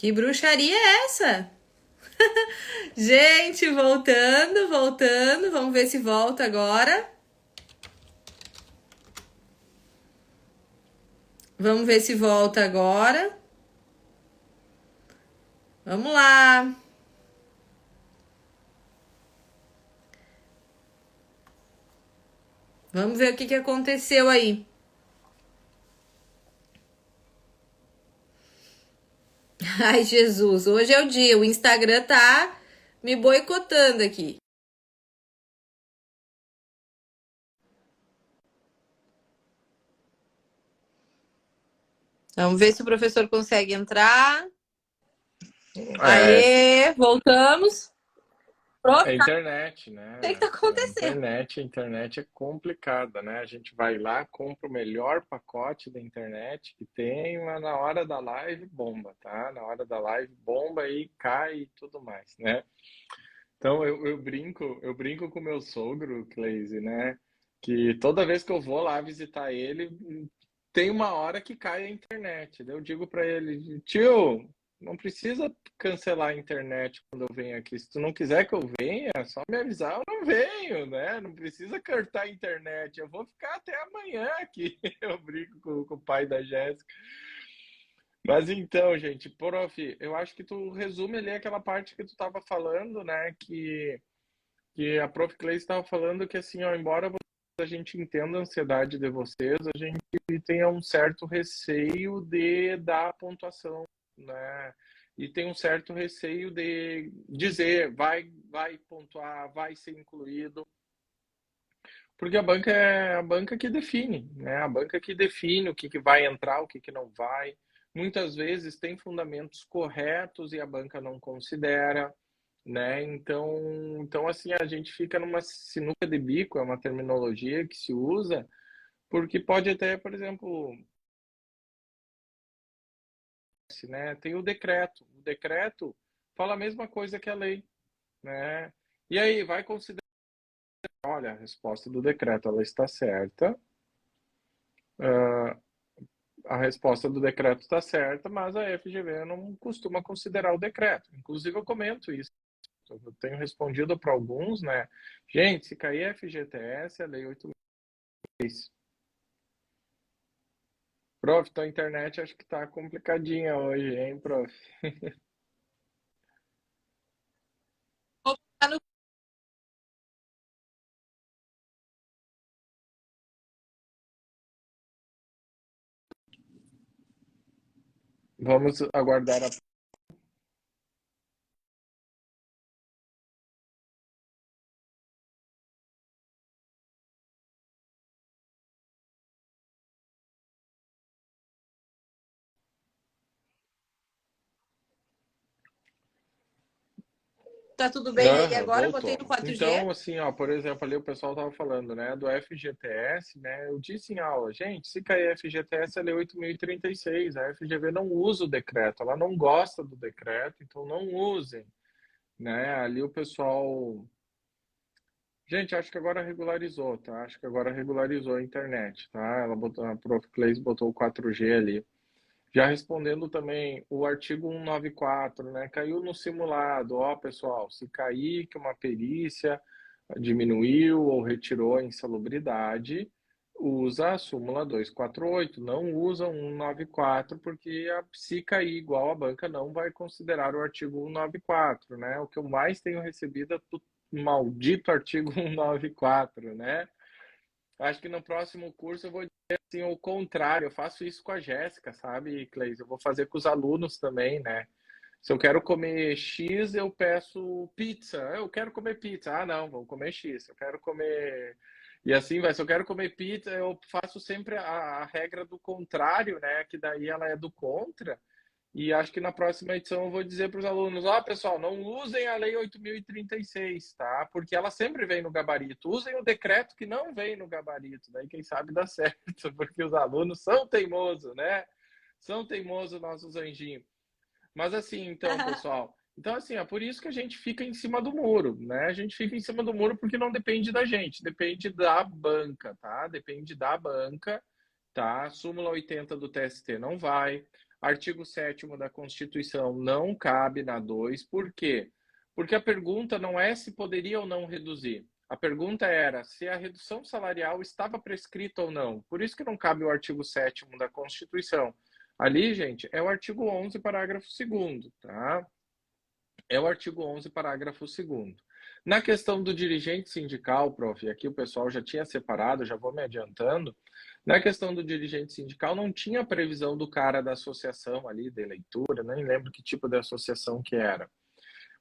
Que bruxaria é essa? Gente, voltando. Vamos ver se volta agora. Vamos ver se volta agora. Vamos lá. Vamos ver o que aconteceu aí. Ai, Jesus, hoje é o dia. O Instagram tá me boicotando aqui. Vamos ver se o professor consegue entrar. É, Aê, voltamos. Prof, é internet, o que né? tá acontecendo? A internet é complicada, né? A gente vai lá, compra o melhor pacote da internet que tem, mas na hora da live bomba, tá? Na hora da live bomba e cai e tudo mais, né? Então eu brinco com meu sogro, Cleise, né? Que toda vez que eu vou lá visitar ele, tem uma hora que cai a internet. Daí eu digo para ele, tio, não precisa cancelar a internet quando eu venho aqui. Se tu não quiser que eu venha, é só me avisar, eu não venho, né? Não precisa cortar a internet. Eu vou ficar até amanhã aqui. Eu brinco com o pai da Jéssica. Mas então, gente, prof, eu acho que tu resume ali aquela parte que tu estava falando, né? Que a prof. Clay estava falando que, assim, ó, embora a gente entenda a ansiedade de vocês, a gente tenha um certo receio de dar pontuação, né? E tem um certo receio de dizer, vai pontuar, vai ser incluído, porque a banca é a banca que define, né? A banca que define o que vai entrar, o que não vai. Muitas vezes tem fundamentos corretos e a banca não considera, né? Então assim, a gente fica numa sinuca de bico, é uma terminologia que se usa, porque pode até, por exemplo, né, tem o decreto. O decreto fala a mesma coisa que a lei, né? E aí, vai considerar, olha, a resposta do decreto, ela está certa, a resposta do decreto está certa, mas a FGV não costuma considerar o decreto. Inclusive, eu comento isso. Eu tenho respondido para alguns, né? Gente, se cair FGTS, a lei 8.006. Prof, tua internet acho que tá complicadinha hoje, hein, prof? Tá no- Vamos aguardar a. Tá tudo bem aí Aham, agora? Eu botei voltou. no 4G. Então, assim, ó, por exemplo, ali o pessoal tava falando, né, do FGTS, né? Eu disse em aula, gente, se cair FGTS, ela é 8.036. A FGV não usa o decreto, ela não gosta do decreto, então não usem, né? Ali o pessoal. Gente, acho que agora regularizou, tá? Acho que agora regularizou a internet, tá? Ela botou, a Prof. Clays botou o 4G ali. Já respondendo também o artigo 194, né? Caiu no simulado. Ó, pessoal, se cair que uma perícia diminuiu ou retirou a insalubridade, usa a súmula 248. Não usa o 194, porque se cair igual a banca não vai considerar o artigo 194, né? O que eu mais tenho recebido é do maldito artigo 194, né? Acho que no próximo curso eu vou dizer assim, o contrário. Eu faço isso com a Jéssica, sabe, Cleis? Eu vou fazer com os alunos também, né? Se eu quero comer X, eu peço pizza. Eu quero comer pizza. Ah, não, vou comer X. Eu quero comer. E assim vai. Se eu quero comer pizza, eu faço sempre a regra do contrário, né? Que daí ela é do contra. E acho que na próxima edição eu vou dizer para os alunos: ó, pessoal, não usem a Lei 8.036, tá? Porque ela sempre vem no gabarito. Usem o decreto que não vem no gabarito. Daí, quem sabe dá certo, porque os alunos são teimosos, né? São teimosos, nossos anjinhos. Mas assim, então, pessoal. Então, assim, é por isso que a gente fica em cima do muro, né? A gente fica em cima do muro porque não depende da gente, depende da banca, tá? Depende da banca, tá? A súmula 80 do TST não vai. Artigo 7º da Constituição não cabe na 2. Por quê? Porque a pergunta não é se poderia ou não reduzir. A pergunta era se a redução salarial estava prescrita ou não. Por isso que não cabe o artigo 7º da Constituição. Ali, gente, é o artigo 11, parágrafo 2º, tá? É o artigo 11, parágrafo 2º. Na questão do dirigente sindical, prof, aqui o pessoal já tinha separado, já vou me adiantando. Na questão do dirigente sindical, não tinha previsão do cara da associação ali, de leitura, nem lembro que tipo de associação que era.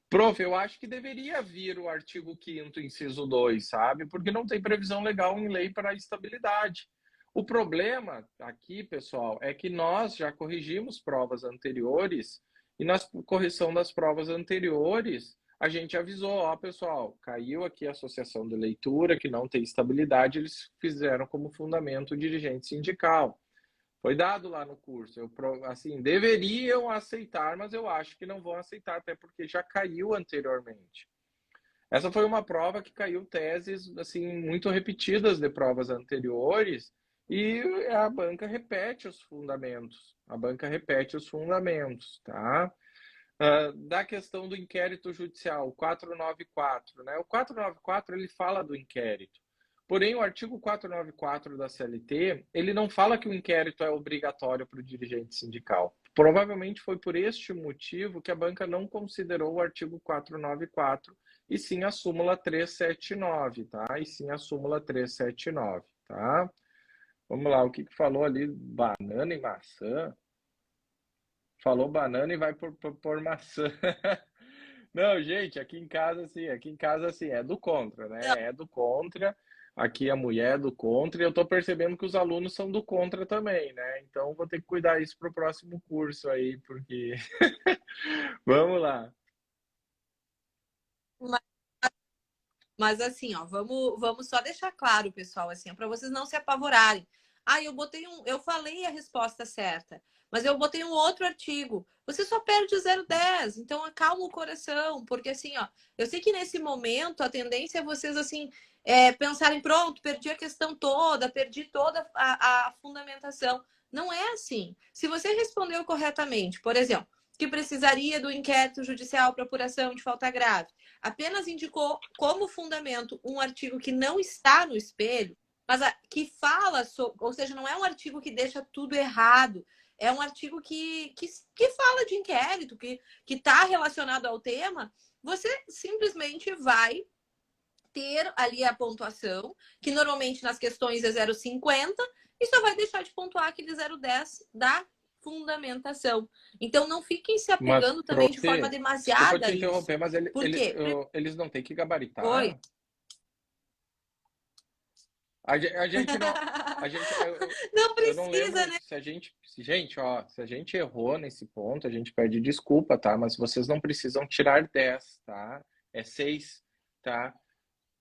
Prof, eu acho que deveria vir o artigo 5º, inciso 2, sabe? Porque não tem previsão legal em lei para a estabilidade. O problema aqui, pessoal, é que nós já corrigimos provas anteriores e na correção das provas anteriores, a gente avisou, ó, pessoal, caiu aqui a associação de leitura, que não tem estabilidade, eles fizeram como fundamento o dirigente sindical. Foi dado lá no curso. Assim, deveriam aceitar, mas eu acho que não vão aceitar, até porque já caiu anteriormente. Essa foi uma prova que caiu teses assim muito repetidas de provas anteriores e a banca repete os fundamentos. A banca repete os fundamentos, tá? Da questão do inquérito judicial, o 494, né? O 494 ele fala do inquérito. Porém, o artigo 494 da CLT, ele não fala que o inquérito é obrigatório para o dirigente sindical. Provavelmente foi por este motivo que a banca não considerou o artigo 494 e sim a súmula 379, tá? E sim a súmula 379, tá? Vamos lá, o que falou ali? Banana e maçã? Falou banana e vai por maçã. Não, gente, aqui em casa assim, é do contra, Não, né? É do contra. Aqui a mulher é do contra e eu tô percebendo que os alunos são do contra também, né? Então vou ter que cuidar isso pro próximo curso aí, porque vamos lá. mas, mas assim, ó, vamos só deixar claro, pessoal, assim, para vocês não se apavorarem. Ah, eu falei a resposta certa, mas eu botei um outro artigo. Você só perde o 0,10, então acalma o coração, porque assim, ó, eu sei que nesse momento a tendência é vocês assim pensarem, pronto, perdi a questão toda, perdi toda a fundamentação. Não é assim. Se você respondeu corretamente, por exemplo, que precisaria do inquérito judicial para apuração de falta grave, apenas indicou como fundamento um artigo que não está no espelho, mas que fala sobre, ou seja, não é um artigo que deixa tudo errado, é um artigo que fala de inquérito, que está relacionado ao tema, você simplesmente vai ter ali a pontuação, que normalmente nas questões é 0,50, e só vai deixar de pontuar aquele 0,10 da fundamentação. Então, não fiquem se Mas, apegando também prof, de forma desculpa demasiada te a isso. interromper, mas Por quê? eles não têm que Oi. gabaritar? A gente não. A gente, Não eu não precisa, lembro né? se a gente. Gente, ó, se a gente errou nesse ponto, a gente pede desculpa, tá? Mas vocês não precisam tirar 10, tá? É 6, tá?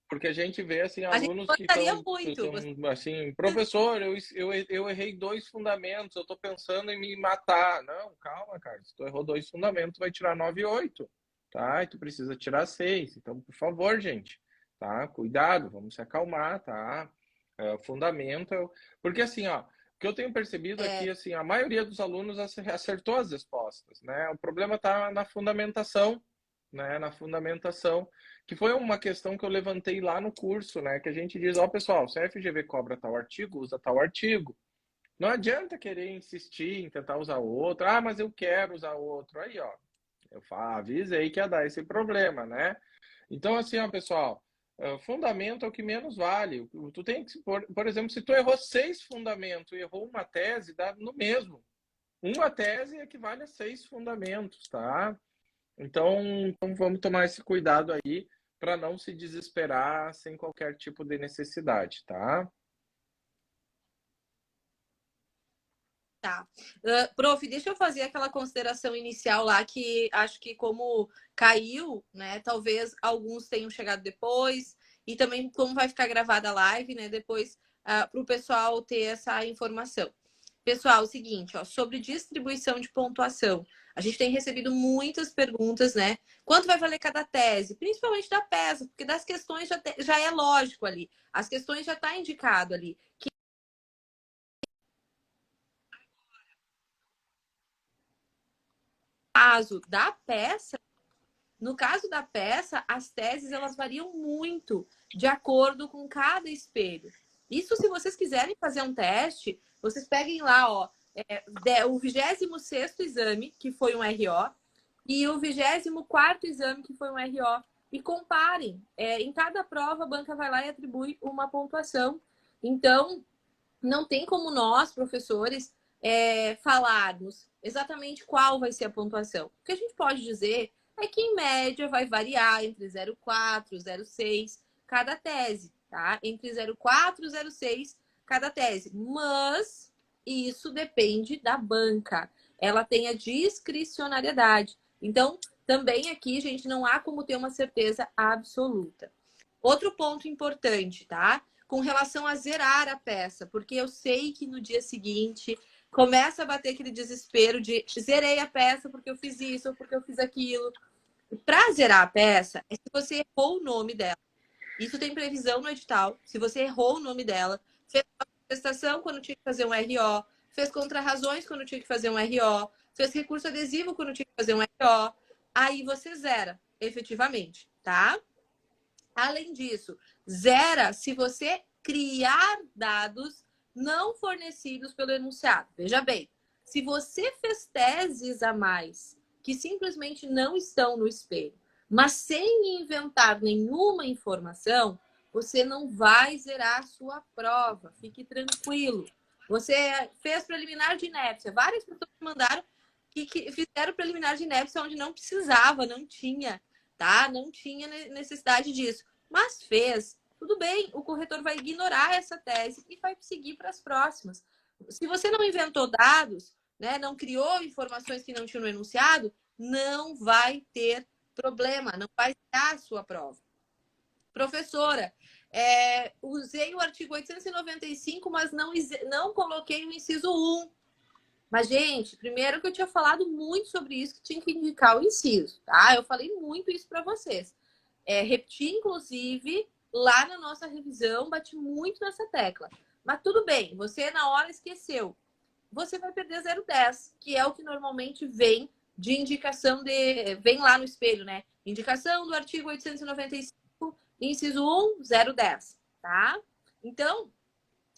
Porque a gente vê, assim, A gente alunos que gostaria estão, muito. assim, professor, eu errei 2 fundamentos, eu tô pensando em me matar. Não, calma, cara. Se tu errou 2 fundamentos, vai tirar 9,8, tá? E tu precisa tirar 6. Então, por favor, gente, tá? Cuidado, vamos se acalmar, tá? Fundamento. Porque assim, ó, o que eu tenho percebido é que assim, a maioria dos alunos acertou as respostas, né? O problema está na fundamentação, né? Na fundamentação, que foi uma questão que eu levantei lá no curso, né? Que a gente diz, ó, pessoal, se a FGV cobra tal artigo, usa tal artigo. Não adianta querer insistir em tentar usar outro. Ah, mas eu quero usar outro. Aí, ó, avisei que ia dar esse problema, né? Então, assim, ó, pessoal, fundamento é o que menos vale. Tu tem que, por exemplo, se tu errou 6 fundamentos e errou uma tese, dá no mesmo. Uma tese equivale a 6 fundamentos, tá? Então vamos tomar esse cuidado aí para não se desesperar sem qualquer tipo de necessidade, tá? Tá. Prof, deixa eu fazer aquela consideração inicial lá, que acho que como caiu, né, talvez alguns tenham chegado depois, e também como vai ficar gravada a live, né, depois para o pessoal ter essa informação. Pessoal, é o seguinte, ó, sobre distribuição de pontuação. A gente tem recebido muitas perguntas, né? Quanto vai valer cada tese? Principalmente da PESA, porque das questões já é lógico ali. As questões já está indicado ali. caso da peça, as teses elas variam muito de acordo com cada espelho. Isso, se vocês quiserem fazer um teste, vocês peguem lá, ó, o 26º exame, que foi um RO, e o 24º exame, que foi um RO, e comparem. Em cada prova, a banca vai lá e atribui uma pontuação. Então, não tem como nós, professores, falarmos exatamente qual vai ser a pontuação. O que a gente pode dizer é que, em média, vai variar entre 0,4 e 0,6 cada tese, tá? Entre 0,4 e 0,6 cada tese. Mas isso depende da banca. Ela tem a discricionariedade. Então, também aqui, gente, não há como ter uma certeza absoluta. Outro ponto importante, tá? Com relação a zerar a peça, porque eu sei que no dia seguinte começa a bater aquele desespero de zerei a peça porque eu fiz isso ou porque eu fiz aquilo. Para zerar a peça, é se você errou o nome dela. Isso tem previsão no edital. Se você errou o nome dela, fez uma contestação quando tinha que fazer um RO, fez contrarrazões quando tinha que fazer um RO, fez recurso adesivo quando tinha que fazer um RO, aí você zera, efetivamente, tá? Além disso, zera se você criar dados não fornecidos pelo enunciado. Veja bem, se você fez teses a mais que simplesmente não estão no espelho, mas sem inventar nenhuma informação, você não vai zerar a sua prova. Fique tranquilo. Você fez preliminar de inépcia. Várias pessoas mandaram que fizeram preliminar de inépcia onde não precisava, não tinha, tá? Não tinha necessidade disso. Mas fez. Tudo bem, o corretor vai ignorar essa tese e vai seguir para as próximas. Se você não inventou dados, né, não criou informações que não tinham no enunciado, não vai ter problema, não vai dar a sua prova. Professora, usei o artigo 895, mas não coloquei o inciso 1. Mas, gente, primeiro que eu tinha falado muito sobre isso, que tinha que indicar o inciso, tá? Eu falei muito isso para vocês. Repeti, inclusive, lá na nossa revisão, bati muito nessa tecla. Mas tudo bem, você na hora esqueceu. Você vai perder 0,10, que é o que normalmente vem de indicação vem lá no espelho, né? Indicação do artigo 895, inciso 1, 0,10, tá? Então,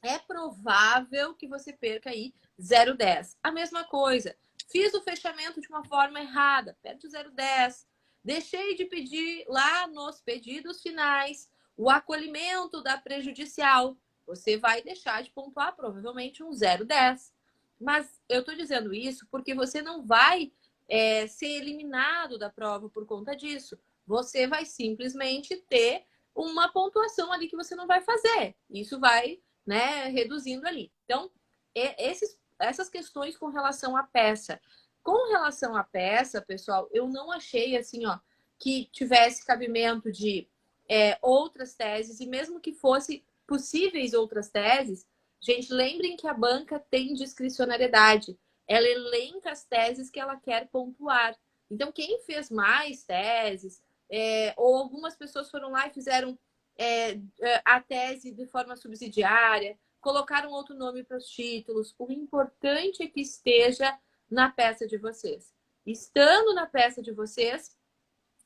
é provável que você perca aí 0,10. A mesma coisa, fiz o fechamento de uma forma errada, perde 0,10. Deixei de pedir lá nos pedidos finais o acolhimento da prejudicial. Você vai deixar de pontuar provavelmente um 0,10. Mas eu estou dizendo isso porque você não vai ser eliminado da prova por conta disso. Você vai simplesmente ter uma pontuação ali que você não vai fazer. Isso vai, né, reduzindo ali. Então, essas questões com relação à peça. Com relação à peça, pessoal, eu não achei assim, ó, que tivesse cabimento de outras teses, e mesmo que fosse possíveis outras teses, gente, lembrem que a banca tem discricionariedade. Ela elenca as teses que ela quer pontuar. Então, quem fez mais teses, ou algumas pessoas foram lá e fizeram a tese de forma subsidiária, colocaram outro nome para os títulos. O importante é que esteja na peça de vocês. Estando na peça de vocês,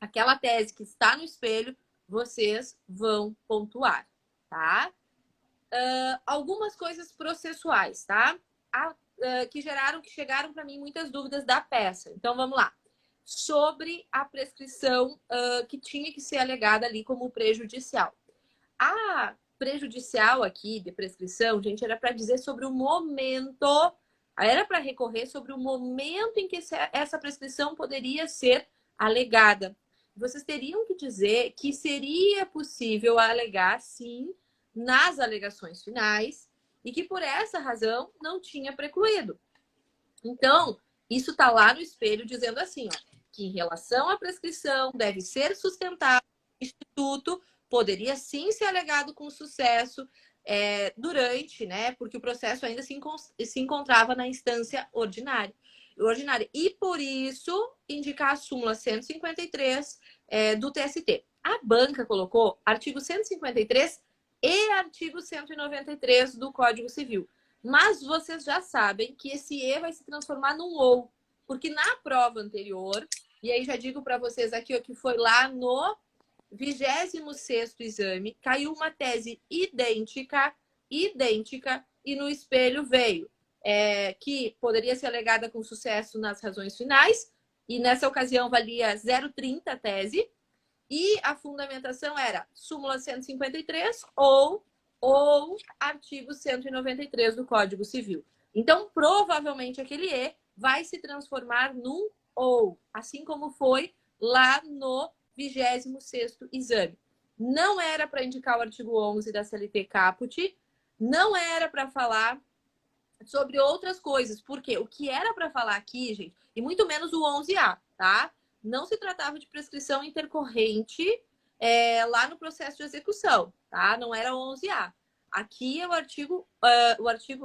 aquela tese que está no espelho, vocês vão pontuar, tá? Algumas coisas processuais, tá? Que chegaram para mim muitas dúvidas da peça. Então, vamos lá. Sobre a prescrição que tinha que ser alegada ali como prejudicial. A prejudicial aqui de prescrição, gente, era para dizer sobre o momento, era para recorrer sobre o momento em que essa prescrição poderia ser alegada. Vocês teriam que dizer que seria possível alegar, sim, nas alegações finais, e que por essa razão não tinha precluído. Então, isso está lá no espelho dizendo assim, ó, que em relação à prescrição deve ser sustentado o instituto, poderia sim ser alegado com sucesso durante, né, porque o processo ainda se encontrava na instância ordinária. E por isso indicar a súmula 153 do TST. A banca colocou artigo 153 e artigo 193 do Código Civil. Mas vocês já sabem que esse E vai se transformar num OU. Porque na prova anterior, e aí já digo para vocês aqui, ó, que foi lá no 26º exame, caiu uma tese idêntica, e no espelho veio que poderia ser alegada com sucesso nas razões finais, e nessa ocasião valia 0,30 a tese, e a fundamentação era súmula 153 ou artigo 193 do Código Civil. Então, provavelmente, aquele E vai se transformar num OU, assim como foi lá no 26º exame. Não era para indicar o artigo 11 da CLT Caput, não era para falar sobre outras coisas, porque o que era para falar aqui, gente, e muito menos o 11A, tá? Não se tratava de prescrição intercorrente lá no processo de execução, tá? Não era o 11A. Aqui é o artigo,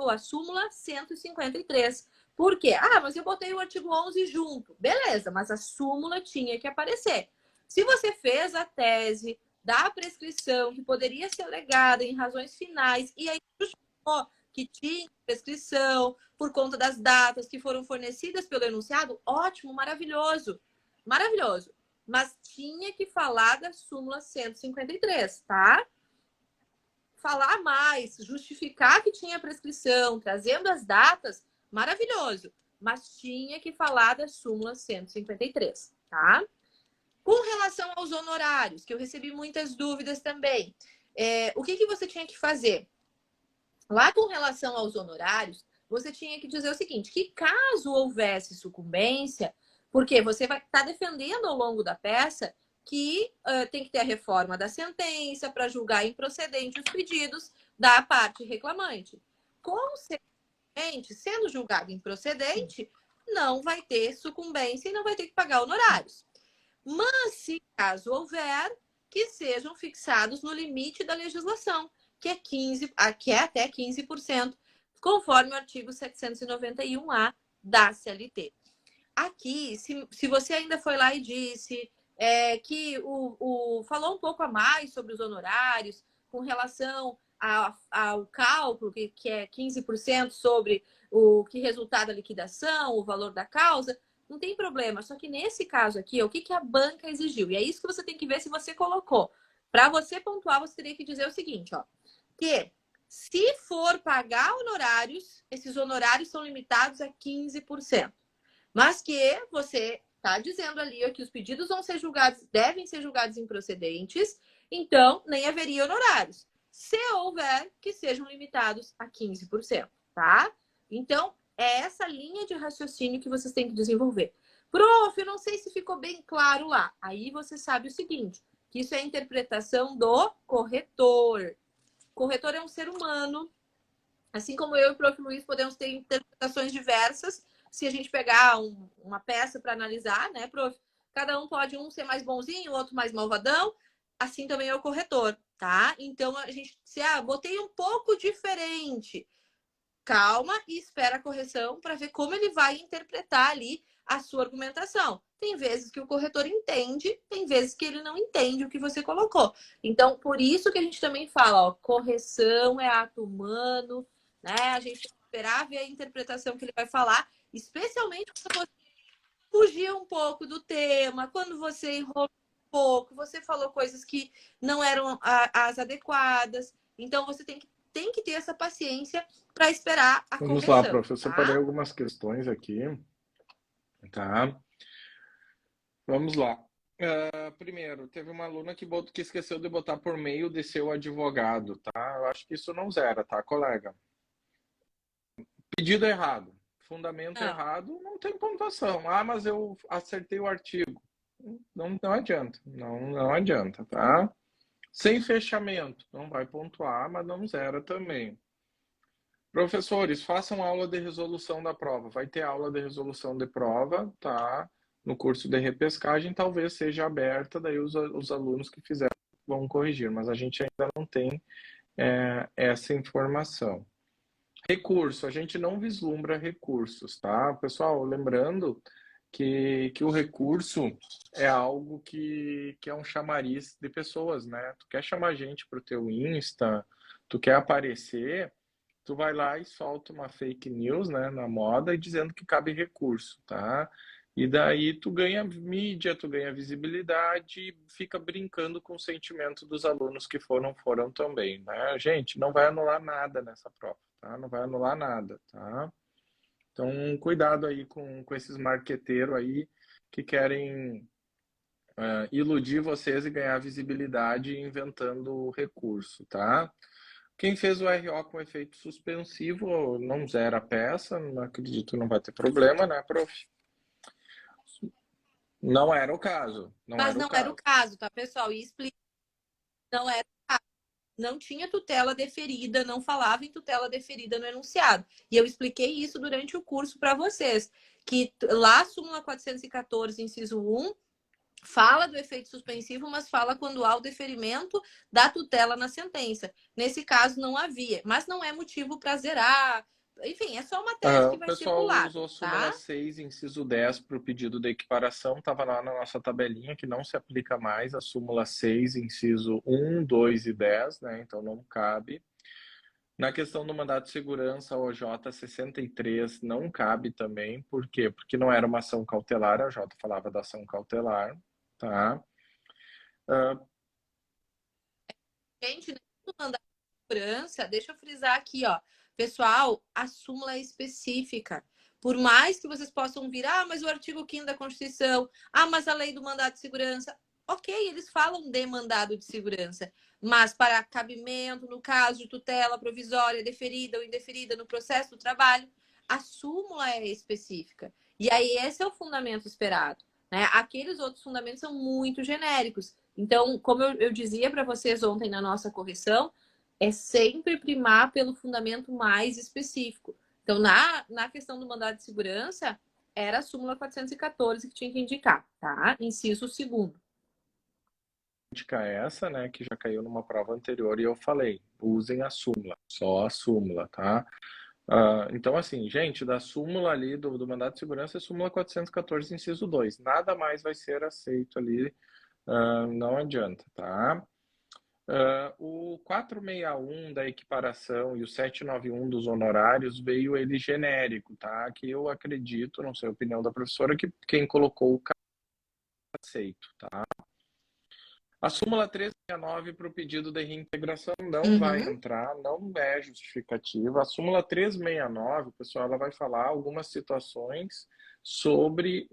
a súmula 153. Por quê? Ah, mas eu botei o artigo 11 junto. Beleza, mas a súmula tinha que aparecer. Se você fez a tese da prescrição que poderia ser alegada em razões finais e aí justificou que tinha prescrição por conta das datas que foram fornecidas pelo enunciado, ótimo, maravilhoso. Maravilhoso. Mas tinha que falar da súmula 153, tá? Falar mais, justificar que tinha prescrição, trazendo as datas, maravilhoso. Mas tinha que falar da súmula 153, tá? Com relação aos honorários, que eu recebi muitas dúvidas também, o que você tinha que fazer? Lá com relação aos honorários, você tinha que dizer o seguinte, que caso houvesse sucumbência, porque você vai estar defendendo ao longo da peça que tem que ter a reforma da sentença para julgar improcedente os pedidos da parte reclamante. Consequentemente, sendo julgado improcedente, não vai ter sucumbência e não vai ter que pagar honorários. Mas, se caso houver, que sejam fixados no limite da legislação, que é até 15%, conforme o artigo 791-A da CLT. Aqui, se você ainda foi lá e disse que falou um pouco a mais sobre os honorários, com relação ao cálculo, que é 15% sobre o que resultar da liquidação, o valor da causa, não tem problema. Só que nesse caso aqui, o que a banca exigiu? E é isso que você tem que ver se você colocou. Para você pontuar, você teria que dizer o seguinte, ó, que se for pagar honorários, esses honorários são limitados a 15%. Mas que você está dizendo ali ó, que os pedidos vão ser julgados, devem ser julgados improcedentes, então nem haveria honorários. Se houver, que sejam limitados a 15%, tá? Então, é essa linha de raciocínio que vocês têm que desenvolver. Prof, eu não sei se ficou bem claro lá. Aí você sabe o seguinte, que isso é a interpretação do corretor. O corretor é um ser humano, assim como eu e o prof. Luiz podemos ter interpretações diversas. Se a gente pegar uma peça para analisar, né, prof? Cada um pode ser mais bonzinho, o outro mais malvadão. Assim também é o corretor, tá? Então, a gente, botei um pouco diferente. Calma e espera a correção para ver como ele vai interpretar ali a sua argumentação. Tem vezes que o corretor entende, tem vezes que ele não entende o que você colocou. Então, por isso que a gente também fala, ó, correção é ato humano, né? A gente tem que esperar ver a interpretação que ele vai falar, especialmente quando você fugiu um pouco do tema, quando você enrolou um pouco, você falou coisas que não eram as adequadas. Então, você tem que ter essa paciência para esperar a Vamos lá, correção, prof. Eu separei tá? algumas questões aqui, tá? Vamos lá. Primeiro, teve uma aluna que esqueceu de botar por meio de seu advogado, tá? Eu acho que isso não zera, tá, colega? Pedido errado, fundamento Não. errado, não tem pontuação. Ah, mas eu acertei o artigo. Não adianta, não adianta, tá? Sem fechamento, não vai pontuar, mas não zera também. Professores, façam aula de resolução da prova. Vai ter aula de resolução de prova, tá? No curso de repescagem, talvez seja aberta, daí os alunos que fizeram vão corrigir, mas a gente ainda não tem essa informação. Recurso, a gente não vislumbra recursos, tá? Pessoal, lembrando que o recurso é algo que é um chamariz de pessoas, né? Tu quer chamar gente para o teu Insta, tu quer aparecer, tu vai lá e solta uma fake news, né, na moda e dizendo que cabe recurso, tá? E daí tu ganha mídia, tu ganha visibilidade e fica brincando com o sentimento dos alunos que foram também, né? Gente, não vai anular nada nessa prova, tá? Não vai anular nada, tá? Então, cuidado aí com esses marqueteiros aí que querem iludir vocês e ganhar visibilidade inventando recurso, tá? Quem fez o RO com efeito suspensivo não zera a peça, não acredito que não vai ter problema, né, prof? Não era o caso, não Mas era o não era o caso. caso, tá, pessoal? E explica, não era o caso. Não tinha tutela deferida, não falava em tutela deferida no enunciado. E eu expliquei isso durante o curso para vocês, que lá a súmula 414, inciso 1, fala do efeito suspensivo, mas fala quando há o deferimento da tutela na sentença. Nesse caso, não havia. Mas não é motivo para zerar. Enfim, é só uma tese que O vai ser pessoal pulada, usou súmula tá? 6, inciso 10, para o pedido de equiparação, estava lá na nossa tabelinha, que não se aplica mais a súmula 6, inciso 1, 2 e 10, né? Então não cabe. Na questão do mandado de segurança, a OJ 63 não cabe também. Por quê? Porque não era uma ação cautelar, a OJ falava da ação cautelar, tá? Gente, no mandado de segurança, deixa eu frisar aqui, ó. Pessoal, a súmula é específica. Por mais que vocês possam vir, mas o artigo 5º da Constituição, mas a lei do mandado de segurança. Ok, eles falam de mandado de segurança, mas para cabimento, no caso de tutela provisória, deferida ou indeferida no processo do trabalho, a súmula é específica. E aí esse é o fundamento esperado, né? Aqueles outros fundamentos são muito genéricos. Então, como eu dizia para vocês ontem na nossa correção, é sempre primar pelo fundamento mais específico. Então, na questão do mandado de segurança, era a súmula 414 que tinha que indicar, tá? Inciso segundo. Essa, né, que já caiu numa prova anterior e eu falei, usem a súmula, só a súmula, tá? Então, assim, gente, da súmula ali do mandado de segurança é súmula 414, inciso 2. Nada mais vai ser aceito ali, não adianta, tá? O 461 da equiparação e o 791 dos honorários veio ele genérico, tá? Que eu acredito, não sei a opinião da professora, que quem colocou o aceito, tá? A súmula 369 para o pedido de reintegração não vai Uhum. entrar, não é justificativa. A súmula 369, pessoal, ela vai falar algumas situações sobre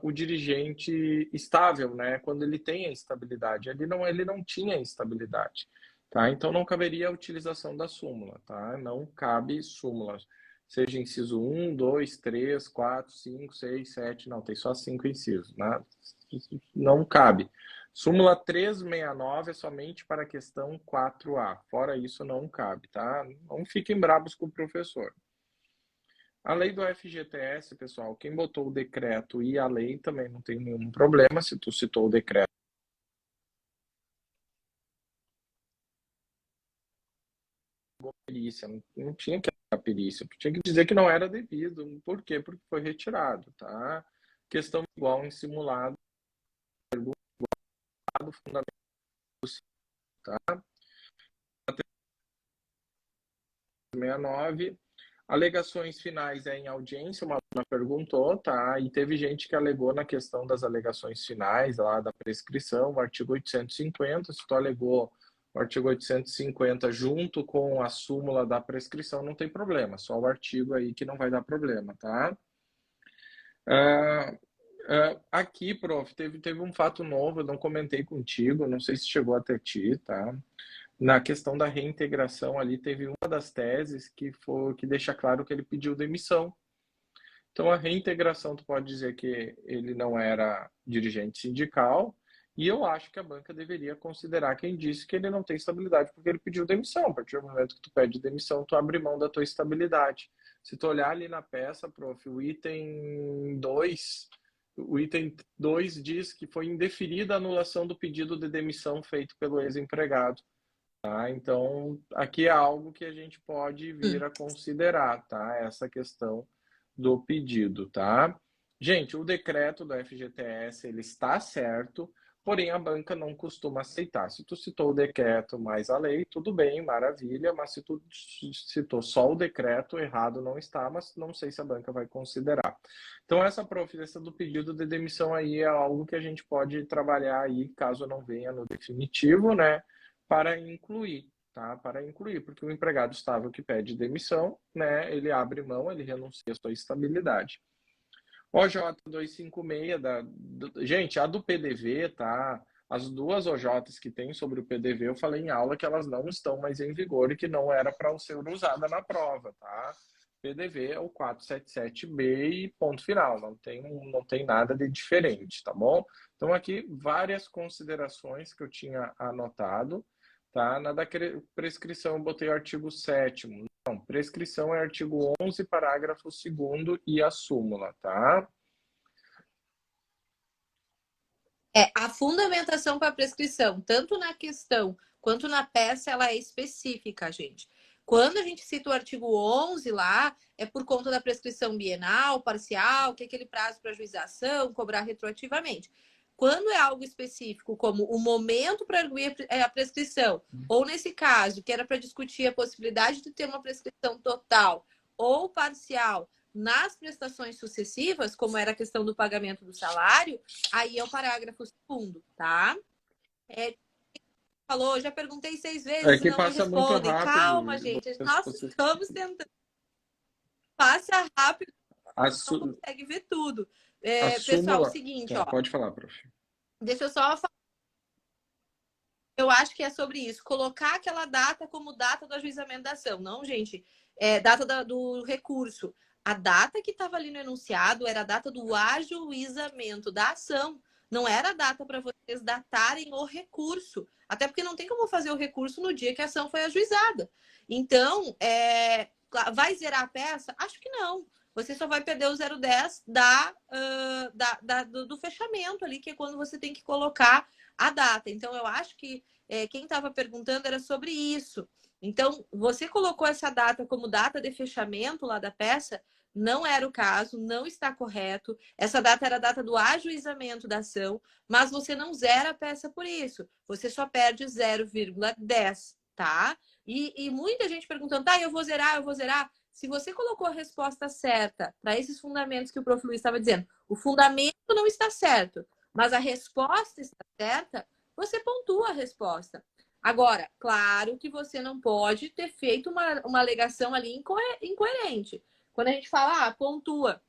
o dirigente estável, né? Quando ele tem a estabilidade. Ele não tinha estabilidade, tá? Então não caberia a utilização da súmula, tá? Não cabe súmula. Seja inciso 1, 2, 3, 4, 5, 6, 7, não, tem só 5 incisos, né? Não cabe. Súmula 369 é somente para a questão 4A. Fora isso, não cabe, tá? Não fiquem bravos com o professor. A lei do FGTS, pessoal, quem botou o decreto e a lei também não tem nenhum problema. Se tu citou o decreto, perícia, não tinha que ter a perícia. Tu tinha que dizer que não era devido. Por quê? Porque foi retirado, tá? Questão igual em simulado, fundamento, tá? 69. Alegações finais em audiência, uma aluna perguntou, tá? E teve gente que alegou na questão das alegações finais, lá da prescrição, o artigo 850. Se tu alegou o artigo 850 junto com a súmula da prescrição, não tem problema, só o artigo aí que não vai dar problema, tá? Aqui, prof, teve um fato novo, eu não comentei contigo, não sei se chegou até ti, tá? Na questão da reintegração ali, teve uma das teses que deixa claro que ele pediu demissão. Então, a reintegração, tu pode dizer que ele não era dirigente sindical, e eu acho que a banca deveria considerar quem disse que ele não tem estabilidade porque ele pediu demissão. A partir do momento que tu pede demissão, tu abre mão da tua estabilidade. Se tu olhar ali na peça, prof, o item 2 diz que foi indeferida a anulação do pedido de demissão feito pelo ex-empregado. Tá? Então, aqui é algo que a gente pode vir a considerar, tá? Essa questão do pedido, tá? Gente, o decreto do FGTS, ele está certo. porém a banca não costuma aceitar. Se tu citou o decreto mais a lei, tudo bem, maravilha, mas se tu citou só o decreto, errado não está, mas não sei se a banca vai considerar. Então essa providência do pedido de demissão aí é algo que a gente pode trabalhar aí, caso não venha no definitivo, né, para incluir. Tá, para incluir, porque o empregado estável que pede demissão, né, ele abre mão, ele renuncia à sua estabilidade. OJ 256 gente, a do PDV, tá? As duas OJs que tem sobre o PDV, eu falei em aula que elas não estão mais em vigor e que não era para ser usada na prova, tá? PDV é o 477B e ponto final, não tem nada de diferente, tá bom? Então aqui várias considerações que eu tinha anotado, tá? Na da prescrição eu botei o artigo 7º. Não, prescrição é artigo 11, parágrafo 2º e a súmula, tá? A fundamentação para a prescrição, tanto na questão quanto na peça, ela é específica, gente. Quando a gente cita o artigo 11 lá, é por conta da prescrição bienal, parcial, que é aquele prazo para juização, cobrar retroativamente. Quando é algo específico, como o momento para arguir a prescrição, ou nesse caso, que era para discutir a possibilidade de ter uma prescrição total ou parcial nas prestações sucessivas, como era a questão do pagamento do salário, aí é o parágrafo 2º, tá? Falou, já perguntei 6 É vezes e que não me passa muito respondem. rápido. Calma, gente. Vocês, Nós vocês, estamos tentando. Passa rápido, a, não su, consegue ver tudo. a Pessoal, o súmula. seguinte, Tá, ó. pode falar, prof. Deixa eu só falar. Eu acho que é sobre isso. Colocar aquela data como data do ajuizamento da ação. Não, gente. Data do recurso. A data que estava ali no enunciado era a data do ajuizamento da ação. Não era a data para vocês datarem o recurso. Até porque não tem como fazer o recurso no dia que a ação foi ajuizada. Então, vai zerar a peça? Acho que não. Você só vai perder o 0,10 do fechamento ali, que é quando você tem que colocar a data. Então, eu acho que quem estava perguntando era sobre isso. Então, você colocou essa data como data de fechamento lá da peça, não era o caso, não está correto. Essa data era a data do ajuizamento da ação, mas você não zera a peça por isso. Você só perde 0,10, tá? E muita gente perguntando, tá, eu vou zerar, eu vou zerar. Se você colocou a resposta certa para esses fundamentos que o Prof. Luiz estava dizendo, o fundamento não está certo, mas a resposta está certa, você pontua a resposta. Agora, claro que você não pode ter feito uma alegação ali incoerente. Quando a gente fala, pontua,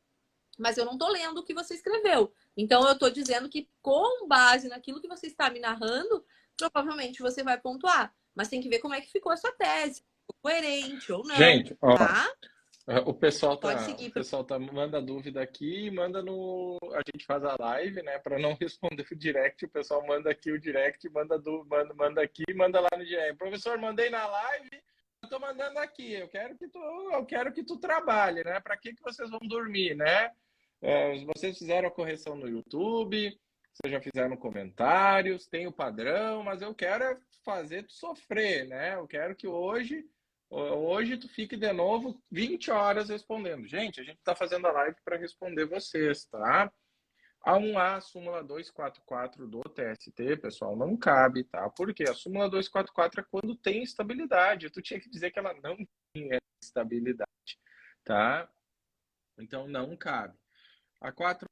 mas eu não estou lendo o que você escreveu. Então, eu estou dizendo que, com base naquilo que você está me narrando, provavelmente você vai pontuar. Mas tem que ver como é que ficou a sua tese, coerente ou não, Gente, ó, tá? o pessoal Pode tá, o seguir. pessoal tá manda dúvida aqui, manda no, a gente faz a live, né, para não responder o direct, o pessoal manda aqui o direct, manda aqui, manda lá no direct. Professor, mandei na live, eu tô mandando aqui. Eu quero que tu trabalhe, né? Para que vocês vão dormir, né? Vocês fizeram a correção no YouTube, vocês já fizeram comentários, tem o padrão, mas eu quero fazer tu sofrer, né? Eu quero que hoje tu fique de novo 20 horas respondendo. Gente, a gente está fazendo a live para responder vocês, tá? A súmula 244 do TST, pessoal, não cabe, tá? Por quê? A súmula 244 é quando tem estabilidade. Tu tinha que dizer que ela não tinha estabilidade, tá? Então não cabe. A 4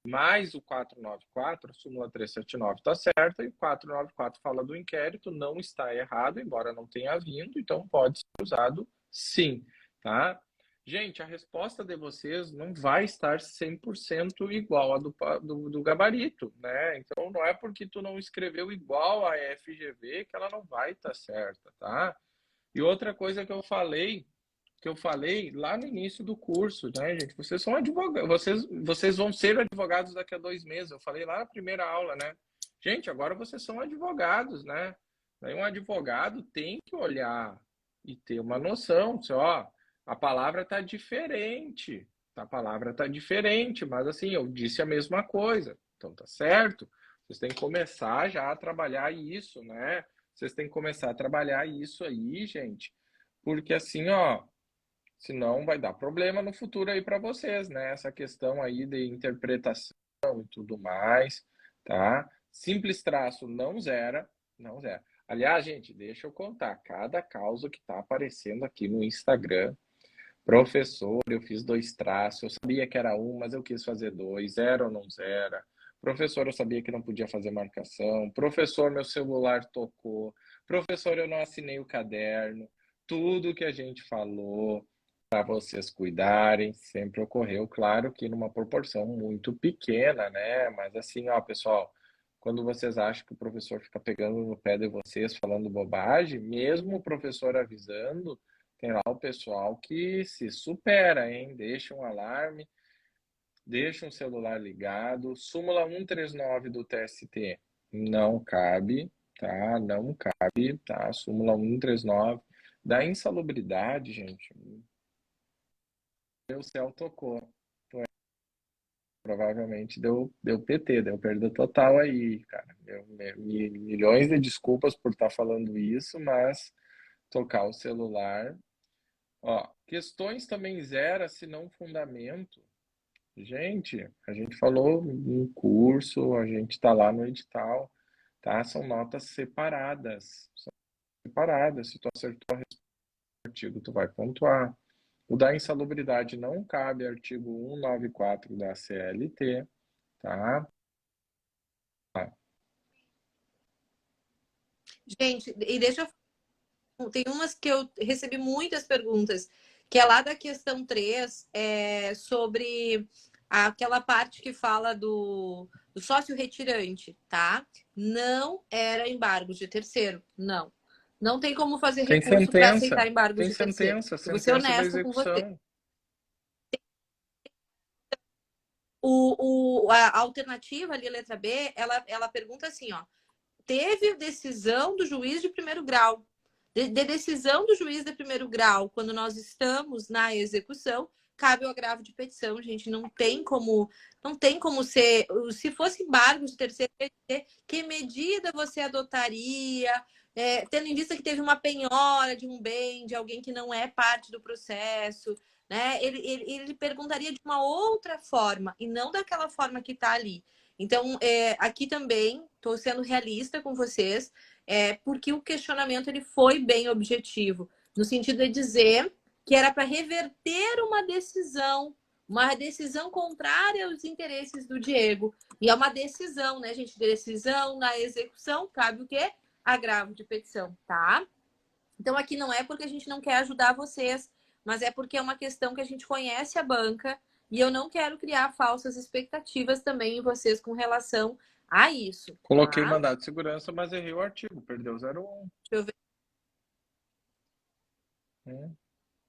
mais o 494, a súmula 379 está certa, e o 494 fala do inquérito, não está errado, embora não tenha vindo, então pode ser usado sim, tá? Gente, a resposta de vocês não vai estar 100% igual a do gabarito, né? Então não é porque tu não escreveu igual a FGV que ela não vai estar certa, tá? E outra coisa que eu falei lá no início do curso, né, gente? Vocês são advogados, vocês vão ser advogados daqui a 2 meses. Eu falei lá na primeira aula, né? Gente, agora vocês são advogados, né? Daí um advogado tem que olhar e ter uma noção, se, ó, a palavra tá diferente, a palavra tá diferente, mas assim, eu disse a mesma coisa, então tá certo? Vocês têm que começar já a trabalhar isso, né? Vocês têm que começar a trabalhar isso aí, gente, porque assim, ó, senão vai dar problema no futuro aí para vocês, né? Essa questão aí de interpretação reclamação e tudo mais, tá? Simples traço não zera, não zera. Aliás, gente, deixa eu contar, cada causa que tá aparecendo aqui no Instagram, professor, eu fiz 2 traços, eu sabia que era um, mas eu quis fazer 2, zero ou não zera. Professor, eu sabia que não podia fazer marcação. Professor, meu celular tocou. Professor, eu não assinei o caderno. Tudo que a gente falou para vocês cuidarem sempre ocorreu, claro que numa proporção muito pequena, né? Mas assim, ó, pessoal, quando vocês acham que o professor fica pegando no pé de vocês, falando bobagem, mesmo o professor avisando, tem lá o pessoal que se supera, hein? Deixa um alarme, deixa um celular ligado. Súmula 139 do TST não cabe, tá? Não cabe, tá? Súmula 139 da insalubridade, gente. O céu tocou. Provavelmente deu PT, deu perda total aí, cara. Milhões de desculpas por estar falando isso, mas tocar o celular. Ó, questões também zera se não fundamento. Gente, a gente falou no curso, a gente está lá no edital, tá? São notas separadas. São separadas. Se tu acertou o artigo, tu vai pontuar. O da insalubridade não cabe artigo 194 da CLT, tá? Gente, e deixa eu... Tem umas que eu recebi muitas perguntas, que é lá da questão 3, sobre aquela parte que fala do sócio retirante, tá? Não era embargo de terceiro, não. Não tem como fazer Tem recurso para sentença, aceitar embargo tem de terceiro. sentença, Eu vou ser sentença da honesto com você. execução. A alternativa ali, a letra B, ela pergunta assim, ó. Teve decisão do juiz de primeiro grau. De decisão do juiz de primeiro grau, quando nós estamos na execução, cabe o agravo de petição, gente. Não tem como ser. Se fosse embargo de terceiro, que medida você adotaria? Tendo em vista que teve uma penhora de um bem, de alguém que não é parte do processo, né? Ele perguntaria de uma outra forma, e não daquela forma que está ali. Então, aqui também estou sendo realista com vocês, porque o questionamento ele foi bem objetivo, no sentido de dizer que era para reverter uma decisão contrária aos interesses do Diego. E é uma decisão, né, gente? Decisão na execução, cabe o quê? Agravo de petição, tá? Então, aqui não é porque a gente não quer ajudar vocês, mas é porque é uma questão que a gente conhece a banca e eu não quero criar falsas expectativas também em vocês com relação a isso, Coloquei tá? mandado de segurança, mas errei o artigo, perdeu 0,1. Deixa eu ver. Hum.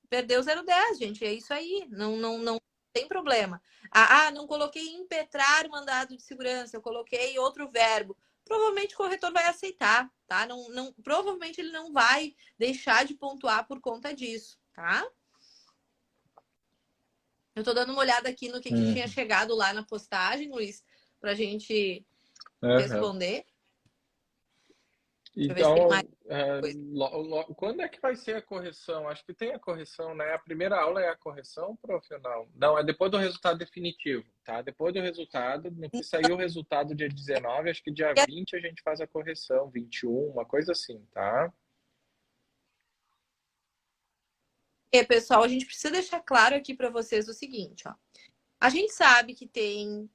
Perdeu 0,10, gente. É isso aí. Não tem problema. Não coloquei impetrar o mandado de segurança, eu coloquei outro verbo. Provavelmente o corretor vai aceitar, tá? Provavelmente ele não vai deixar de pontuar por conta disso, tá? Eu tô dando uma olhada aqui no que tinha chegado lá na postagem, Luiz, pra gente Uhum. responder. Deixa eu ver se tem mais Então, coisa. quando é que vai ser a correção? Acho que tem a correção, né? A primeira aula é a correção, prof, ou não? Não, é depois do resultado definitivo, tá? Depois do resultado, no que sair o resultado dia 19, acho que dia 20 a gente faz a correção, 21, uma coisa assim, tá? Pessoal, a gente precisa deixar claro aqui para vocês o seguinte, ó. A gente sabe que tem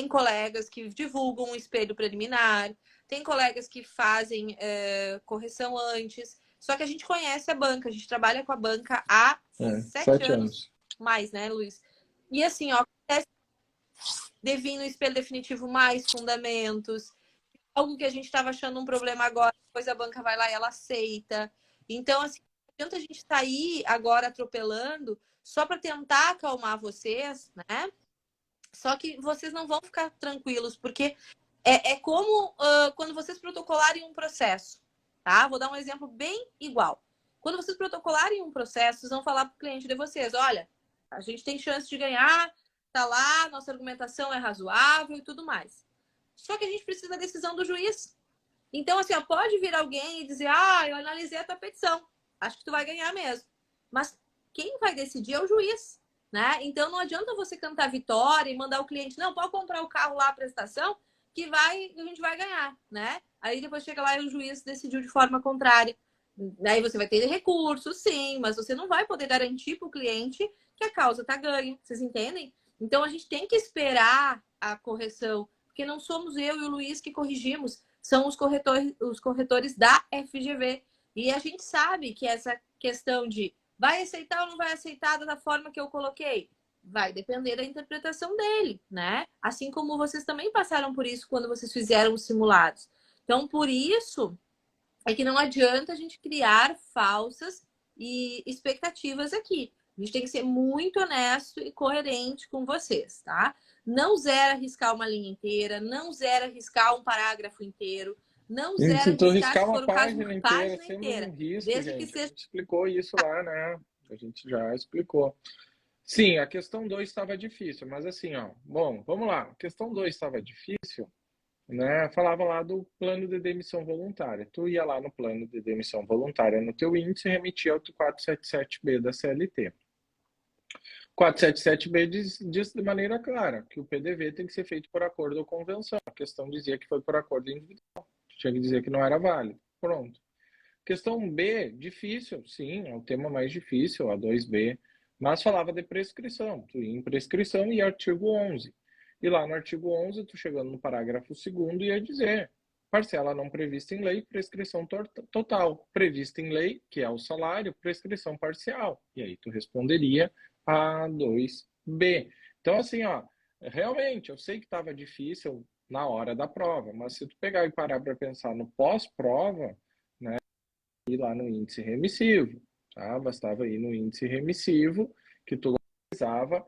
colegas que divulgam um espelho preliminar, tem colegas que fazem correção antes, só que a gente conhece a banca, a gente trabalha com a banca há 7 7 anos anos. mais, né, Luiz? E assim, ó, de vir no espelho definitivo mais fundamentos, algo que a gente estava achando um problema agora, depois a banca vai lá e ela aceita. Então, assim, não adianta a gente estar aí agora atropelando só para tentar acalmar vocês, né? Só que vocês não vão ficar tranquilos, porque é como quando vocês protocolarem um processo, tá? Vou dar um exemplo bem igual. Quando vocês protocolarem um processo, vocês vão falar para o cliente de vocês, olha, a gente tem chance de ganhar, tá lá, nossa argumentação é razoável e tudo mais. Só que a gente precisa da decisão do juiz. Então, assim, ó, pode vir alguém e dizer, eu analisei a tua petição, acho que tu vai ganhar mesmo. Mas quem vai decidir é o juiz. né? Então não adianta você cantar vitória e mandar o cliente, não, pode comprar o carro lá, a prestação, que a gente vai ganhar, né? Aí depois chega lá e o juiz decidiu de forma contrária. Aí você vai ter recursos, sim, mas você não vai poder garantir para o cliente que a causa está ganha. Vocês entendem? Então a gente tem que esperar a correção, porque não somos eu e o Luiz que corrigimos, são os corretores da FGV. E a gente sabe que essa questão de vai aceitar ou não vai aceitar da forma que eu coloquei, vai depender da interpretação dele, né? Assim como vocês também passaram por isso quando vocês fizeram os simulados. Então, por isso é que não adianta a gente criar falsas expectativas aqui. A gente tem que ser muito honesto e coerente com vocês, tá? Não zera riscar uma linha inteira, não zera riscar um parágrafo inteiro, não E zera se tu riscar, riscar se uma for o caso, uma página inteira página sendo um inteira. risco, Desde que gente, a seja. gente explicou isso lá, né? A gente já explicou. Sim, a questão 2 estava difícil, mas assim, ó, bom, vamos lá. A questão 2 estava difícil, né? Falava lá do plano de demissão voluntária. Tu ia lá no plano de demissão voluntária no teu índice e remetia ao 477B da CLT. 477B diz de maneira clara que o PDV tem que ser feito por acordo ou convenção. A questão dizia que foi por acordo individual. Tinha que dizer que não era válido. Pronto. Questão B, difícil, sim, é o tema mais difícil, a 2B, mas falava de prescrição. Tu ia em prescrição e artigo 11. E lá no artigo 11, tu chegando no parágrafo 2º, ia dizer parcela não prevista em lei, prescrição total. Prevista em lei, que é o salário, prescrição parcial. E aí tu responderia a 2B. Então, assim, ó, realmente, eu sei que estava difícil na hora da prova, mas se tu pegar e parar para pensar no pós-prova, ir lá no índice remissivo, tá? Bastava ir no índice remissivo que tu localizava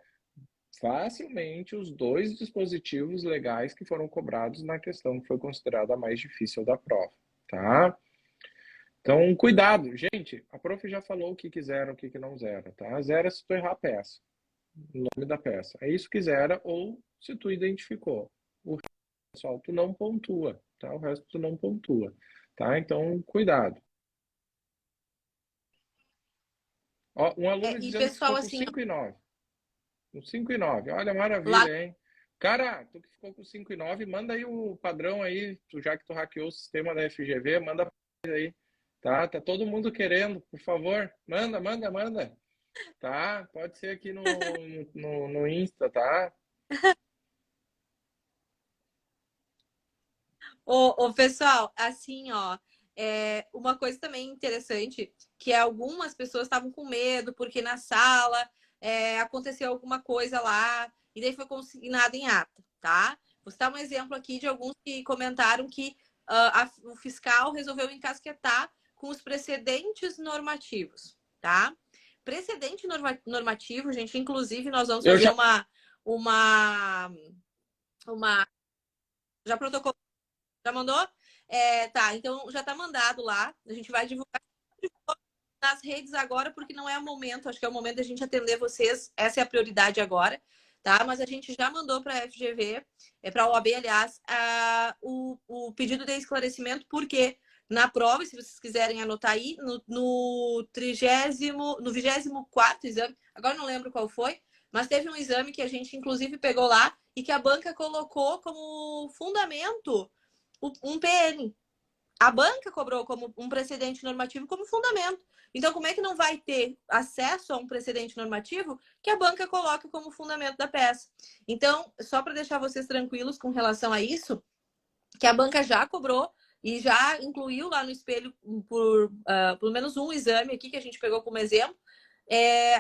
facilmente os dois dispositivos legais que foram cobrados na questão que foi considerada a mais difícil da prova, tá? Então, cuidado, gente. A prof já falou o que quiseram, o que não zera, tá? Zera se tu errar a peça, o nome da peça. É isso que zera ou se tu identificou. O resto, pessoal, tu não pontua, tá? O resto tu não pontua, tá? Então, cuidado. Ó, um aluno E dizendo que ficou pessoal, com assim, 5 e 9. Com 5 e 9. Olha, lá. maravilha, hein? Cara, tu que ficou com 5 e 9, manda aí o padrão aí, já que tu hackeou o sistema da FGV, manda aí, tá? Tá todo mundo querendo, por favor. Manda, manda, manda. Tá? Pode ser aqui no Insta, tá? Pessoal, assim, ó, uma coisa também interessante, que algumas pessoas estavam com medo, porque na sala aconteceu alguma coisa lá, e daí foi consignado em ata, tá? Vou citar um exemplo aqui de alguns que comentaram que o fiscal resolveu encasquetar com os precedentes normativos, tá? Precedente normativo, gente, inclusive nós vamos Eu fazer já. uma já protocolamos. Já mandou? Tá, então já tá mandado lá. A gente vai divulgar nas redes agora, porque não é o momento. Acho que é o momento da gente atender vocês. Essa é a prioridade agora, tá? Mas a gente já mandou para a FGV, para a OAB, aliás, o pedido de esclarecimento, porque na prova, se vocês quiserem anotar aí, no 24º exame, agora não lembro qual foi, mas teve um exame que a gente, inclusive, pegou lá e que a banca colocou como fundamento um PN. A banca cobrou como um precedente normativo como fundamento. Então, como é que não vai ter acesso a um precedente normativo que a banca coloca como fundamento da peça? Então, só para deixar vocês tranquilos com relação a isso, que a banca já cobrou e já incluiu lá no espelho, por pelo menos um exame aqui que a gente pegou como exemplo,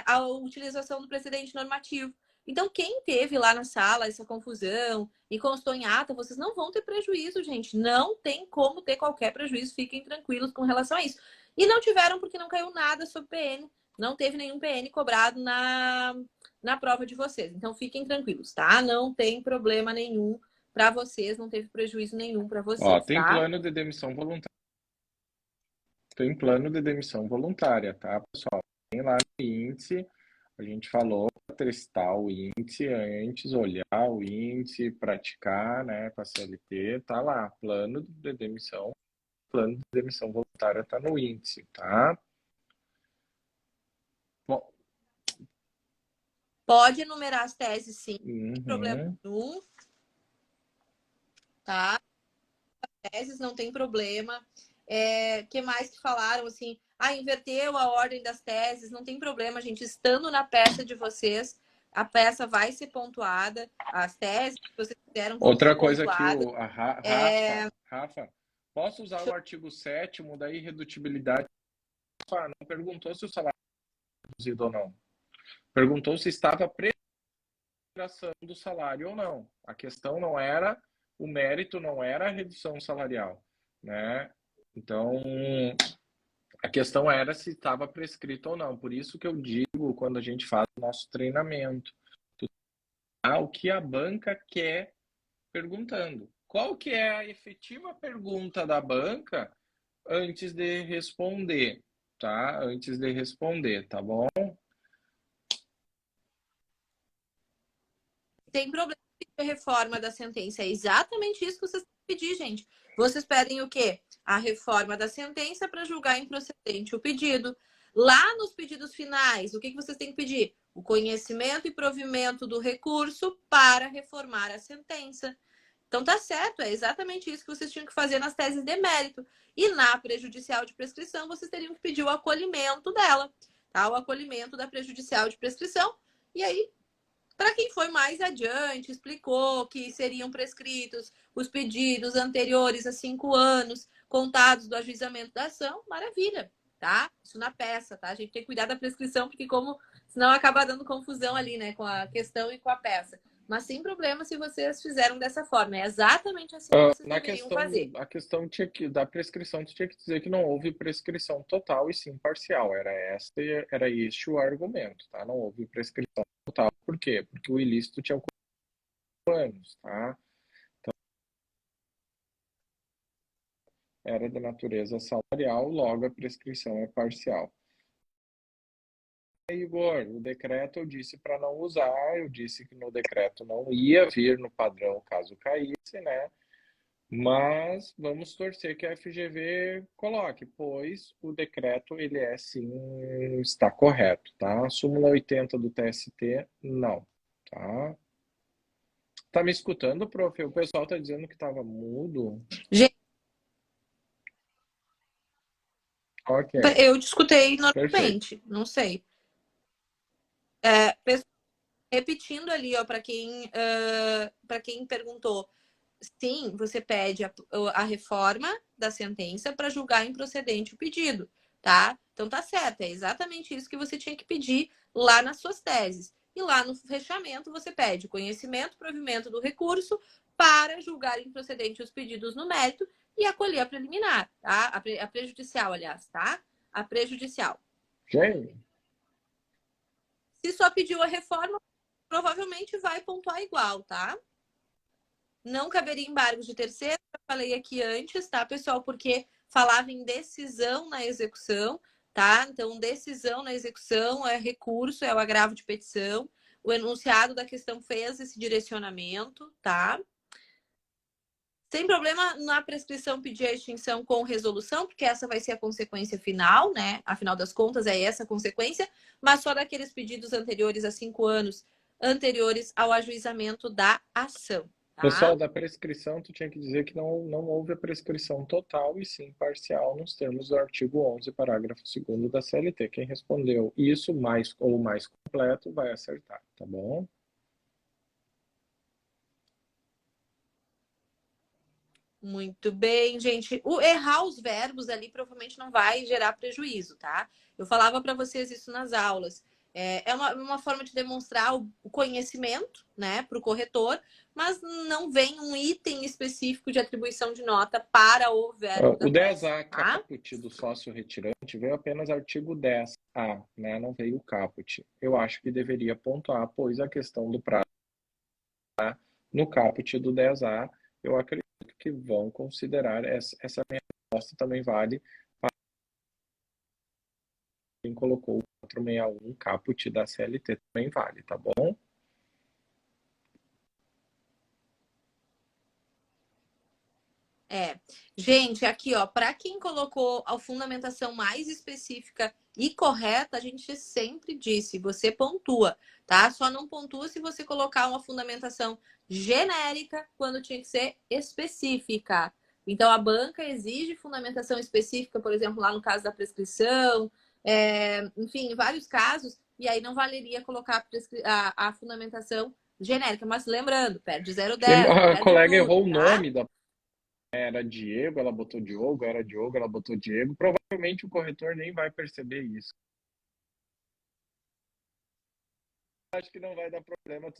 a utilização do precedente normativo. Então, quem teve lá na sala essa confusão e constou em ata, vocês não vão ter prejuízo, gente. Não tem como ter qualquer prejuízo. Fiquem tranquilos com relação a isso. E não tiveram porque não caiu nada sobre PN. Não teve nenhum PN cobrado na prova de vocês. Então, fiquem tranquilos, tá? Não tem problema nenhum para vocês, não teve prejuízo nenhum para Ó, vocês, tem tá? plano de demissão voluntária. Tem plano de demissão voluntária, tá, pessoal? Tem lá no índice. A gente falou para testar o índice antes, olhar o índice, praticar, né, com a CLT, tá lá, plano de demissão voluntária tá no índice, tá? Bom, Pode enumerar as teses, sim, não tem problema Uhum. nenhum, tá? Teses não tem problema. Que mais que falaram assim? Inverteu a ordem das teses, não tem problema, gente. Estando na peça de vocês, a peça vai ser pontuada, as teses que vocês fizeram vão ser Outra coisa que pontuadas. Rafa, posso usar o artigo 7º da irredutibilidade? Rafa, não perguntou se o salário é reduzido ou não. Perguntou se estava prestação do salário ou não. A questão não era, o mérito não era a redução salarial, né? Então, a questão era se estava prescrito ou não. Por isso que eu digo, quando a gente faz o nosso treinamento, o que a banca quer perguntando. Qual que é a efetiva pergunta da banca antes de responder, tá? Antes de responder, tá bom? Tem problema de reforma da sentença. É exatamente isso que vocês têm que pedir, gente. Vocês pedem o quê? A reforma da sentença para julgar improcedente o pedido. Lá nos pedidos finais, o que vocês têm que pedir? O conhecimento e provimento do recurso para reformar a sentença. Então tá certo, é exatamente isso que vocês tinham que fazer nas teses de mérito. E na prejudicial de prescrição, vocês teriam que pedir o acolhimento dela, tá? O acolhimento da prejudicial de prescrição. E aí, para quem foi mais adiante, explicou que seriam prescritos os pedidos anteriores a 5 anos, contados do ajuizamento da ação, maravilha, tá? Isso na peça, tá? A gente tem que cuidar da prescrição, porque senão acaba dando confusão ali, né, com a questão e com a peça. Mas sem problema se vocês fizeram dessa forma. É exatamente assim que vocês Na deveriam questão, fazer. a questão da prescrição, tu tinha que dizer que não houve prescrição total e sim parcial. Era este o argumento, tá? Não houve prescrição total. Por quê? Porque o ilícito tinha 4 anos, tá? Então, era de natureza salarial, logo a prescrição é parcial. Igor, o decreto eu disse para não usar, eu disse que no decreto não ia vir no padrão caso caísse, né? Mas vamos torcer que a FGV coloque, pois o decreto ele é sim, está correto, tá? Súmula 80 do TST, não, tá? Tá me escutando, prof? O pessoal tá dizendo que estava mudo. Gente, Ok, eu te escutei perfeito. normalmente, não sei. Repetindo ali, ó, para quem perguntou. Sim, você pede a reforma da sentença para julgar improcedente o pedido, tá? Então tá certo, é exatamente isso que você tinha que pedir lá nas suas teses. E lá no fechamento você pede conhecimento, provimento do recurso para julgar improcedente os pedidos no mérito e acolher a preliminar, tá? A prejudicial, aliás, tá? A prejudicial. Gente, Se só pediu a reforma, provavelmente vai pontuar igual, tá? Não caberia embargos de terceiro, eu falei aqui antes, tá, pessoal? Porque falava em decisão na execução, tá? Então, decisão na execução é recurso, é o agravo de petição. O enunciado da questão fez esse direcionamento, tá? Sem problema na prescrição pedir a extinção com resolução, porque essa vai ser a consequência final, né? Afinal das contas, é essa a consequência, mas só daqueles pedidos anteriores a 5 anos anteriores ao ajuizamento da ação, tá? pessoal, da prescrição, tu tinha que dizer que não houve a prescrição total e sim parcial nos termos do artigo 11, parágrafo 2º da CLT. Quem respondeu isso mais ou mais completo vai acertar, tá bom? Muito bem, gente. O errar os verbos ali provavelmente não vai gerar prejuízo, tá? Eu falava para vocês isso nas aulas. É uma forma de demonstrar o conhecimento, né, para o corretor, mas não vem um item específico de atribuição de nota para o verbo da O peça, 10A tá? caput do sócio retirante veio apenas artigo 10A, né? Não veio o caput. Eu acho que deveria pontuar, pois a questão do prazo no caput do 10A, eu acredito que vão considerar essa minha resposta também vale para quem colocou o 461 caput da CLT também vale, tá bom? É. Gente, aqui, ó, para quem colocou a fundamentação mais específica e correta, a gente sempre disse, você pontua, tá? Só não pontua se você colocar uma fundamentação genérica quando tinha que ser específica. Então, a banca exige fundamentação específica, por exemplo, lá no caso da prescrição, enfim, em vários casos, e aí não valeria colocar a fundamentação genérica. Mas lembrando, perde 0,10, não A perde colega tudo, errou o tá? nome da era Diego, ela botou Diogo, era Diogo, ela botou Diego. Provavelmente o corretor nem vai perceber isso. Acho que não vai dar problema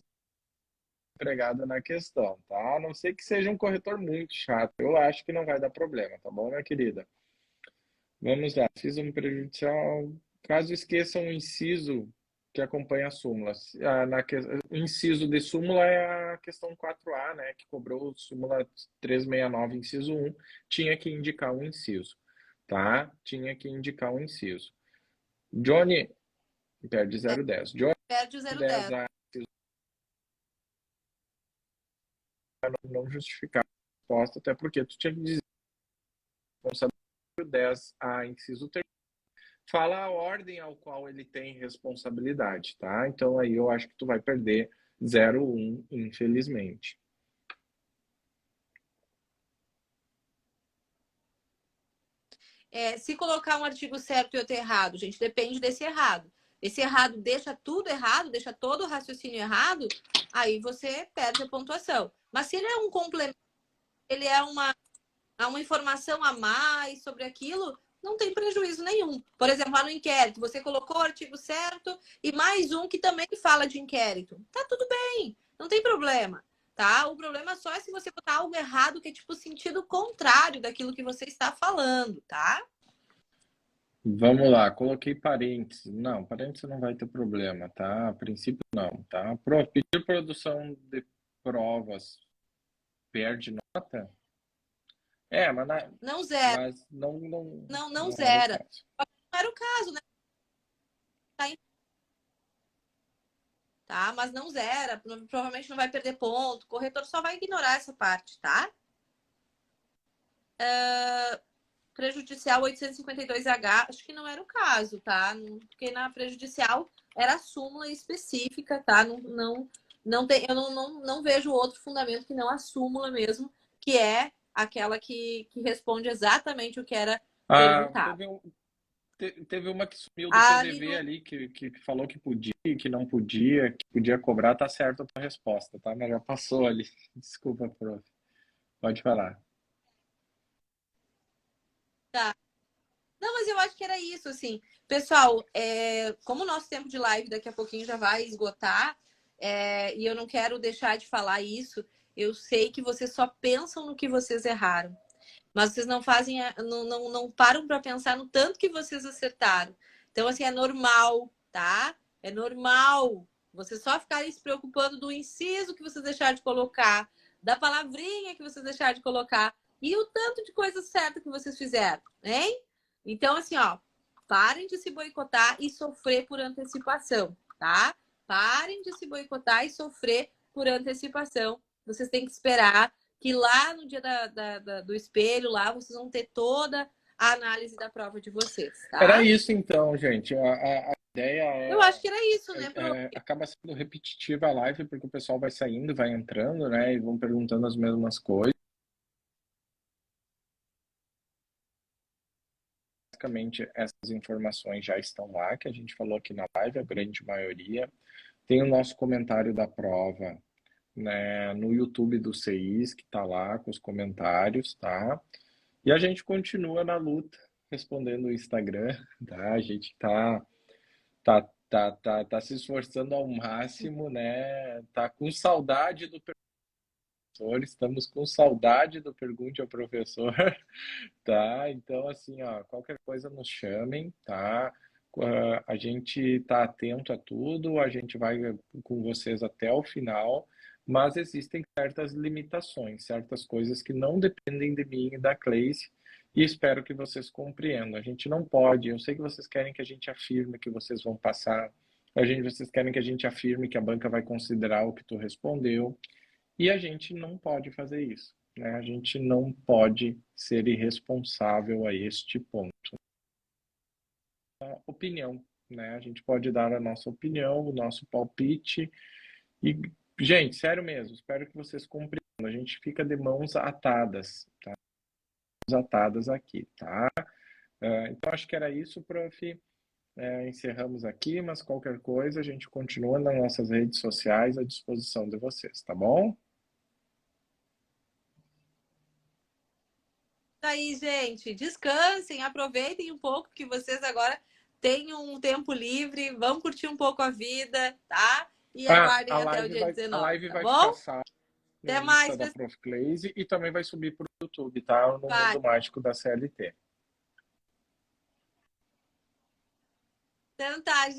empregada na questão, tá? A não ser que seja um corretor muito chato. Eu acho que não vai dar problema, tá bom, minha querida? Vamos lá. Fiz um prejudicial. Caso esqueçam o inciso que acompanha a súmula. O inciso de súmula é a questão 4A, né? Que cobrou súmula 369, inciso 1. Tinha que indicar um inciso, tá? Tinha que indicar um inciso. Johnny perde 0,10. Johnny Perde o 0,10. 10A não justificar a resposta, até porque tu tinha que dizer responsabilidade 10A, inciso 3. Fala a ordem ao qual ele tem responsabilidade, tá? Então aí eu acho que tu vai perder 0,1, infelizmente. Se colocar um artigo certo e outro errado, gente, depende desse errado. Esse errado deixa tudo errado, deixa todo o raciocínio errado, aí você perde a pontuação. Mas se ele é um complemento, ele é uma informação a mais sobre aquilo, não tem prejuízo nenhum. Por exemplo, lá no inquérito, você colocou o artigo certo e mais um que também fala de inquérito. Tá tudo bem, não tem problema, tá? O problema só é se você botar algo errado que é tipo sentido contrário daquilo que você está falando, tá? Vamos lá, coloquei parênteses. Não, parênteses não vai ter problema, tá? A princípio não, tá? Pedir produção de provas perde nota? Mas, Não zero, mas não, não não era o zera. caso. Não era o caso, né? Tá? Mas não zera, provavelmente não vai perder ponto. O corretor só vai ignorar essa parte, tá? Prejudicial 852H, acho que não era o caso, tá? Porque na prejudicial era a súmula específica, tá? Não tem, eu não vejo outro fundamento que não a súmula mesmo, que é aquela que responde exatamente o que era Ah, perguntado. teve uma que sumiu do Ali PDV no. ali, que falou que podia, que não podia, que podia cobrar, tá certo a tua resposta, tá? Mas já passou ali. Desculpa, prof. Pode falar. Tá. Não, mas eu acho que era isso, assim. Pessoal, como o nosso tempo de live daqui a pouquinho já vai esgotar, e eu não quero deixar de falar isso, eu sei que vocês só pensam no que vocês erraram. Mas vocês não fazem, não param para pensar no tanto que vocês acertaram. Então, assim, é normal, tá? É normal. Vocês só ficarem se preocupando do inciso que vocês deixaram de colocar, da palavrinha que vocês deixaram de colocar e o tanto de coisa certa que vocês fizeram, hein? Então, assim, ó, parem de se boicotar e sofrer por antecipação, tá? Parem de se boicotar e sofrer por antecipação. Vocês têm que esperar que lá no dia do espelho, lá vocês vão ter toda a análise da prova de vocês, Era tá? isso então, gente. A ideia Eu acho que era isso, né, Pro? acaba sendo repetitiva a live, porque o pessoal vai saindo, vai entrando, né? E vão perguntando as mesmas coisas. Basicamente, essas informações já estão lá, que a gente falou aqui na live, a grande maioria. Tem o nosso comentário da prova, né, no YouTube do CEIS, que está lá com os comentários, tá? E a gente continua na luta, respondendo no Instagram, tá? A gente tá se esforçando ao máximo, né? Tá com saudade do professor, estamos com saudade do Pergunte ao Professor, tá? Então, assim, ó, qualquer coisa nos chamem, tá? A gente tá atento a tudo, a gente vai com vocês até o final, mas existem certas limitações, certas coisas que não dependem de mim e da Cleice, e espero que vocês compreendam. A gente não pode, eu sei que vocês querem que a gente afirme que vocês vão passar, vocês querem que a gente afirme que a banca vai considerar o que tu respondeu, e a gente não pode fazer isso. né? A gente não pode ser irresponsável a este ponto. A opinião, né? A gente pode dar a nossa opinião, o nosso palpite e, gente, sério mesmo, espero que vocês compreendam. A gente fica de mãos atadas, tá? Mãos atadas aqui, tá? Então, acho que era isso, prof. Encerramos aqui, mas qualquer coisa a gente continua nas nossas redes sociais à disposição de vocês, tá bom? Tá aí, gente. Descansem, aproveitem um pouco que vocês agora têm um tempo livre, vão curtir um pouco a vida, tá? E aguardem até o dia A 19, live tá vai ficar bom? salva no Até Insta mais, da pessoal. Prof. Glaze e também vai subir para o YouTube, tá? No Vai. Mundo Mágico da CLT. Então tá,